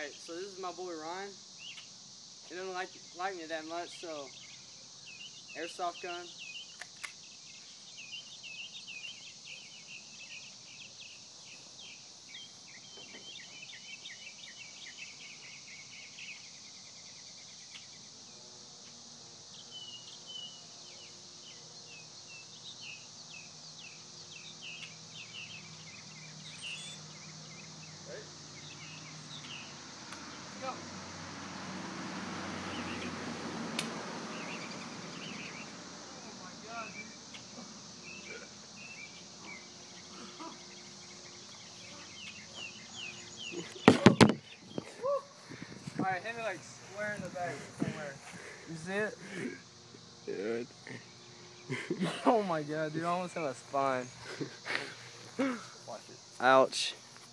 Alright, so this is my boy Ryan. He doesn't like me that much, so airsoft gun. Ready? Let's go. Alright, hit me like square in the back somewhere. You see it? Dude. Oh my god, dude, I almost hit my spine. Watch it. Ouch.